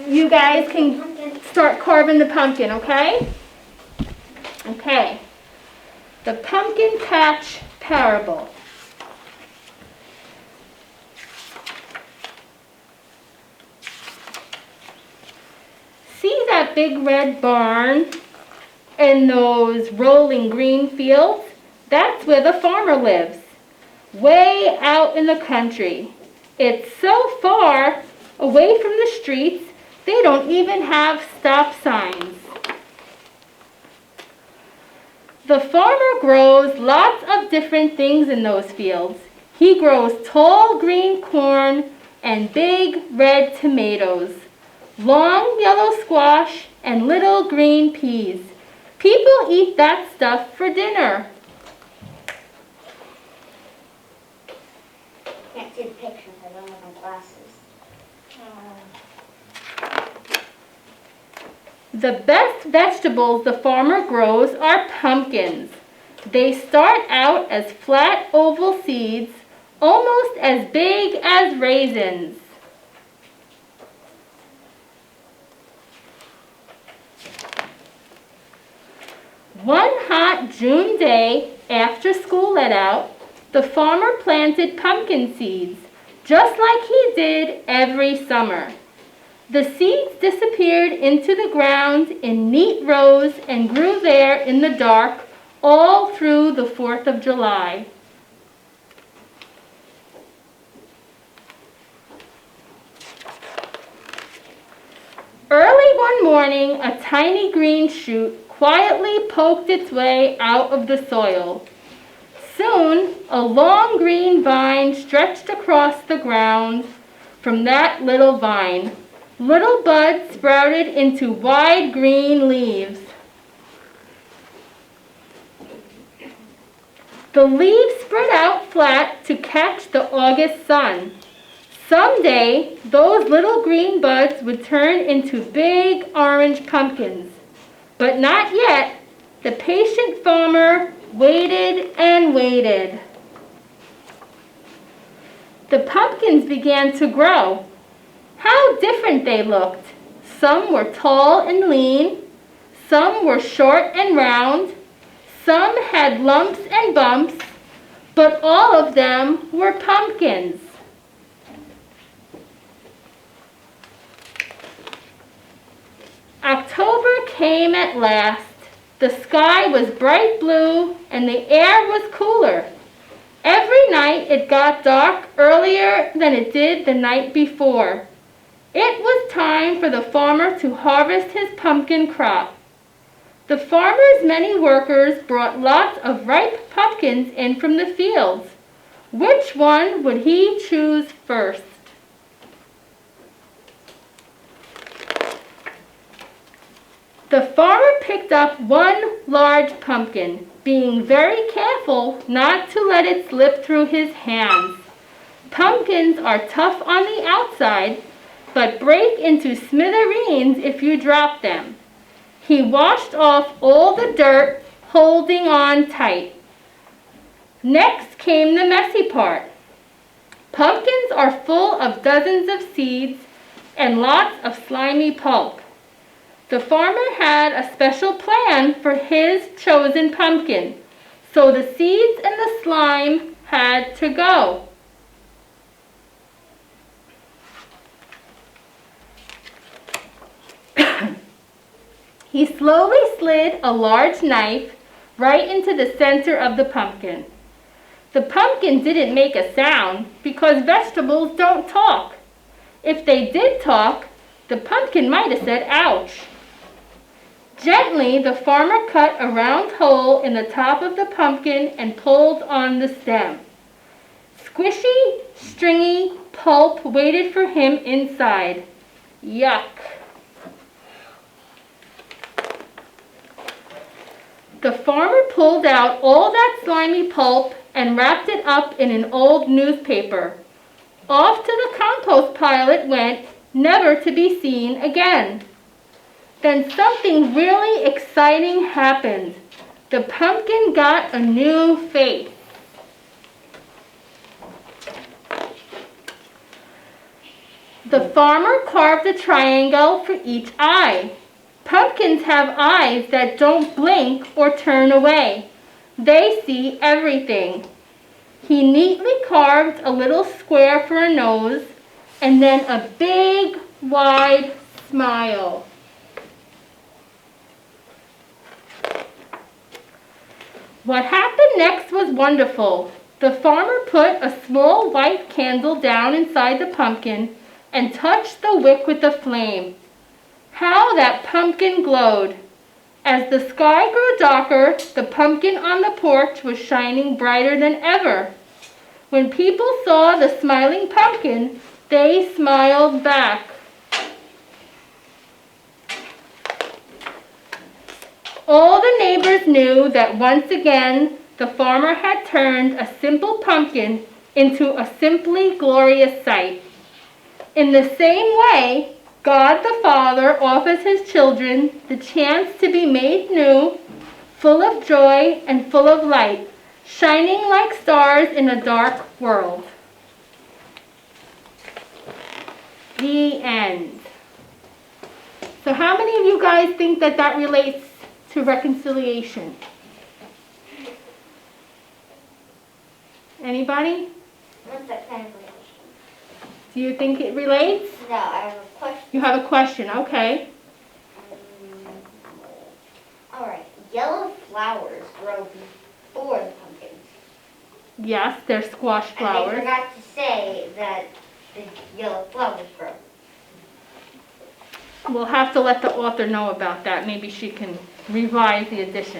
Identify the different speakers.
Speaker 1: you guys can start carving the pumpkin, okay? Okay. The Pumpkin Patch Parable. See that big red barn and those rolling green fields? That's where the farmer lives, way out in the country. It's so far away from the streets, they don't even have stop signs. The farmer grows lots of different things in those fields. He grows tall green corn and big red tomatoes, long yellow squash, and little green peas. People eat that stuff for dinner.
Speaker 2: Can't see the picture because I don't have my glasses.
Speaker 1: The best vegetables the farmer grows are pumpkins. They start out as flat oval seeds, almost as big as raisins. One hot June day, after school let out, the farmer planted pumpkin seeds, just like he did every summer. The seeds disappeared into the ground in neat rows and grew there in the dark all through the 4th of July. Early one morning, a tiny green shoot quietly poked its way out of the soil. Soon, a long green vine stretched across the ground. From that little vine, little buds sprouted into wide green leaves. The leaves spread out flat to catch the August sun. Someday, those little green buds would turn into big orange pumpkins. But not yet. The patient farmer waited and waited. The pumpkins began to grow. How different they looked. Some were tall and lean. Some were short and round. Some had lumps and bumps. But all of them were pumpkins. October came at last. The sky was bright blue and the air was cooler. Every night it got dark earlier than it did the night before. It was time for the farmer to harvest his pumpkin crop. The farmer's many workers brought lots of ripe pumpkins in from the fields. Which one would he choose first? The farmer picked up one large pumpkin, being very careful not to let it slip through his hands. Pumpkins are tough on the outside, but break into smithereens if you drop them. He washed off all the dirt, holding on tight. Next came the messy part. Pumpkins are full of dozens of seeds and lots of slimy pulp. The farmer had a special plan for his chosen pumpkin, so the seeds and the slime had to go. He slowly slid a large knife right into the center of the pumpkin. The pumpkin didn't make a sound because vegetables don't talk. If they did talk, the pumpkin might have said ouch. Gently, the farmer cut a round hole in the top of the pumpkin and pulled on the stem. Squishy, stringy pulp waited for him inside. Yuck! The farmer pulled out all that slimy pulp and wrapped it up in an old newspaper. Off to the compost pile it went, never to be seen again. Then something really exciting happened. The pumpkin got a new face. The farmer carved a triangle for each eye. Pumpkins have eyes that don't blink or turn away. They see everything. He neatly carved a little square for a nose and then a big, wide smile. What happened next was wonderful. The farmer put a small white candle down inside the pumpkin and touched the wick with the flame. How that pumpkin glowed! As the sky grew darker, the pumpkin on the porch was shining brighter than ever. When people saw the smiling pumpkin, they smiled back. All the neighbors knew that once again the farmer had turned a simple pumpkin into a simply glorious sight. In the same way, God the Father offers His children the chance to be made new, full of joy and full of light, shining like stars in a dark world. The end. So how many of you guys think that that relates to reconciliation? Anybody?
Speaker 2: What's that kind of relation?
Speaker 1: Do you think it relates?
Speaker 2: No, I have a question.
Speaker 1: You have a question, okay.
Speaker 2: Alright, yellow flowers grow before the pumpkins.
Speaker 1: Yes, they're squash
Speaker 2: And
Speaker 1: flowers.
Speaker 2: they forgot to say that the yellow flowers grow.
Speaker 1: We'll have to let the author know about that. Maybe she can revise the edition.